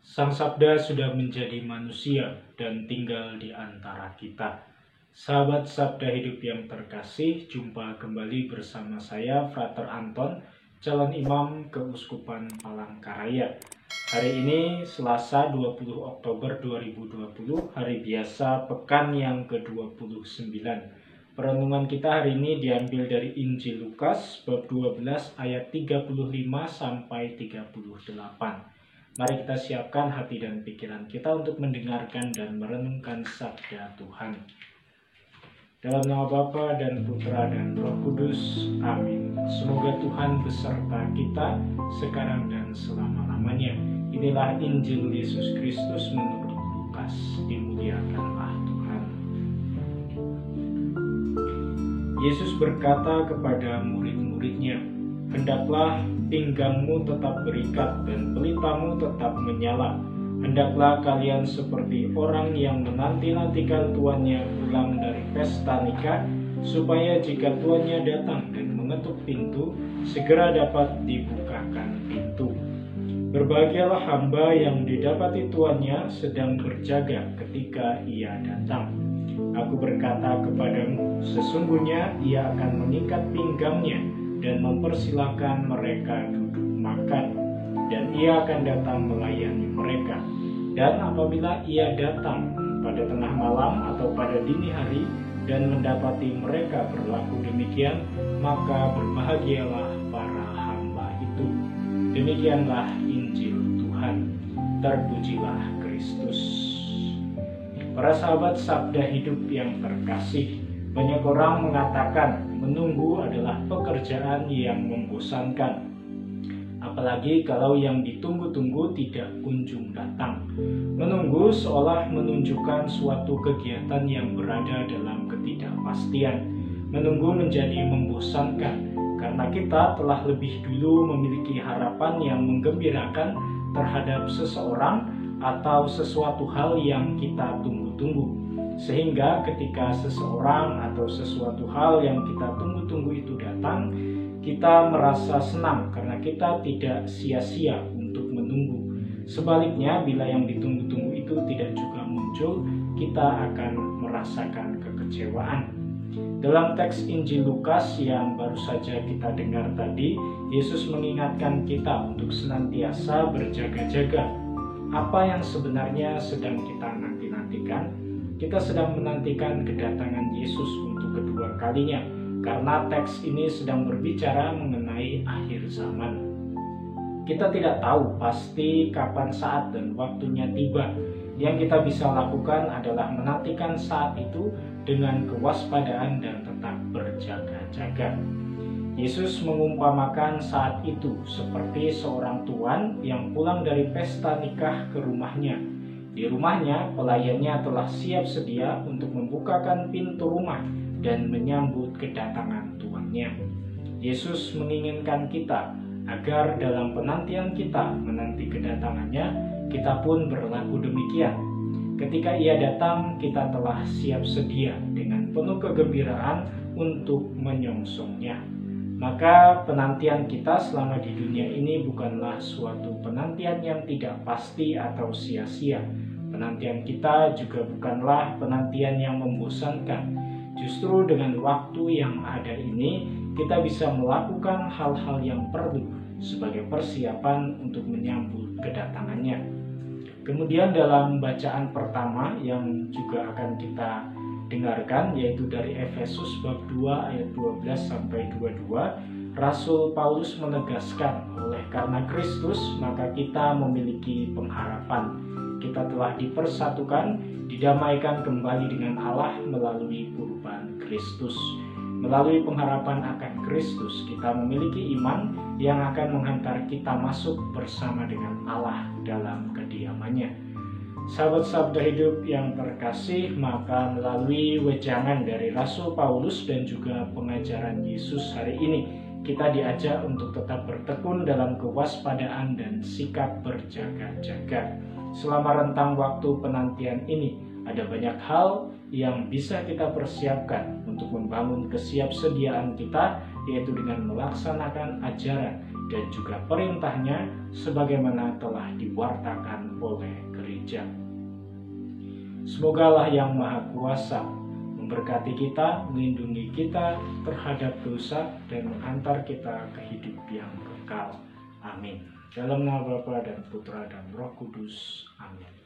Sang Sabda sudah menjadi manusia dan tinggal di antara kita. Sahabat Sabda Hidup yang terkasih, jumpa kembali bersama saya, Frater Anton, calon imam Keuskupan Palangkaraya. Hari ini Selasa 20 Oktober 2020, hari biasa pekan yang ke-29. Perenungan kita hari ini diambil dari Injil Lukas bab 12 ayat 35 sampai 38. Mari kita siapkan hati dan pikiran kita untuk mendengarkan dan merenungkan sabda Tuhan. Dalam nama Bapa dan Putra dan Roh Kudus, amin. Semoga Tuhan beserta kita sekarang dan selama-lamanya. Inilah Injil Yesus Kristus menurut Lukas. Dimuliakanlah Tuhan. Yesus berkata kepada murid-muridnya, "Hendaklah pinggangmu tetap berikat dan pelitamu tetap menyala. Hendaklah kalian seperti orang yang menanti-nantikan tuannya pulang dari pesta nikah, supaya jika tuannya datang dan mengetuk pintu, segera dapat dibukakan pintu. Berbahagialah hamba yang didapati tuannya sedang berjaga ketika ia datang. Aku berkata kepadamu, sesungguhnya ia akan mengikat pinggangnya dan mempersilahkan mereka duduk makan, dan ia akan datang melayani mereka. Dan apabila ia datang pada tengah malam atau pada dini hari dan mendapati mereka berlaku demikian, maka berbahagialah para hamba itu." Demikianlah Injil Tuhan. Terpujilah Kristus. Para sahabat Sabda Hidup yang terkasih, banyak orang mengatakan menunggu adalah pekerjaan yang membosankan. Apalagi kalau yang ditunggu-tunggu tidak kunjung datang. Menunggu seolah menunjukkan suatu kegiatan yang berada dalam ketidakpastian. Menunggu menjadi membosankan karena kita telah lebih dulu memiliki harapan yang menggembirakan terhadap seseorang atau sesuatu hal yang kita tunggu-tunggu. Sehingga ketika seseorang atau sesuatu hal yang kita tunggu-tunggu itu datang, kita merasa senang karena kita tidak sia-sia untuk menunggu. Sebaliknya, bila yang ditunggu-tunggu itu tidak juga muncul, kita akan merasakan kekecewaan. Dalam teks Injil Lukas yang baru saja kita dengar tadi, Yesus mengingatkan kita untuk senantiasa berjaga-jaga. Apa yang sebenarnya sedang kita nanti-nantikan? Kita sedang menantikan kedatangan Yesus untuk kedua kalinya, karena teks ini sedang berbicara mengenai akhir zaman. Kita tidak tahu pasti kapan saat dan waktunya tiba. Yang kita bisa lakukan adalah menantikan saat itu dengan kewaspadaan dan tetap berjaga-jaga. Yesus mengumpamakan saat itu seperti seorang tuan yang pulang dari pesta nikah ke rumahnya. Di rumahnya, pelayannya telah siap sedia untuk membukakan pintu rumah dan menyambut kedatangan tuannya. Yesus menginginkan kita agar dalam penantian kita menanti kedatangannya, kita pun berlaku demikian. Ketika ia datang, kita telah siap sedia dengan penuh kegembiraan untuk menyongsongnya. Maka penantian kita selama di dunia ini bukanlah suatu penantian yang tidak pasti atau sia-sia. Penantian kita juga bukanlah penantian yang membosankan. Justru dengan waktu yang ada ini, kita bisa melakukan hal-hal yang perlu sebagai persiapan untuk menyambut kedatangannya. Kemudian dalam bacaan pertama yang juga akan kita dengarkan, yaitu dari Efesus bab 2 ayat 12 sampai 22, Rasul Paulus menegaskan, oleh karena Kristus maka kita memiliki pengharapan. Kita telah dipersatukan, didamaikan kembali dengan Allah melalui kurban Kristus. Melalui pengharapan akan Kristus, kita memiliki iman yang akan menghantar kita masuk bersama dengan Allah dalam kediamannya. Sahabat Sabda Hidup yang terkasih, maka melalui wejangan dari Rasul Paulus dan juga pengajaran Yesus hari ini, kita diajak untuk tetap bertekun dalam kewaspadaan dan sikap berjaga-jaga. Selama rentang waktu penantian ini, ada banyak hal yang bisa kita persiapkan untuk membangun kesiapsediaan kita, yaitu dengan melaksanakan ajaran dan juga perintahnya sebagaimana telah diwartakan oleh gereja. Semoga Allah yang Maha Kuasa memberkati kita, melindungi kita terhadap dosa, dan mengantar kita ke hidup yang kekal. Amin. Dalam nama Bapa dan Putra dan Roh Kudus. Amin.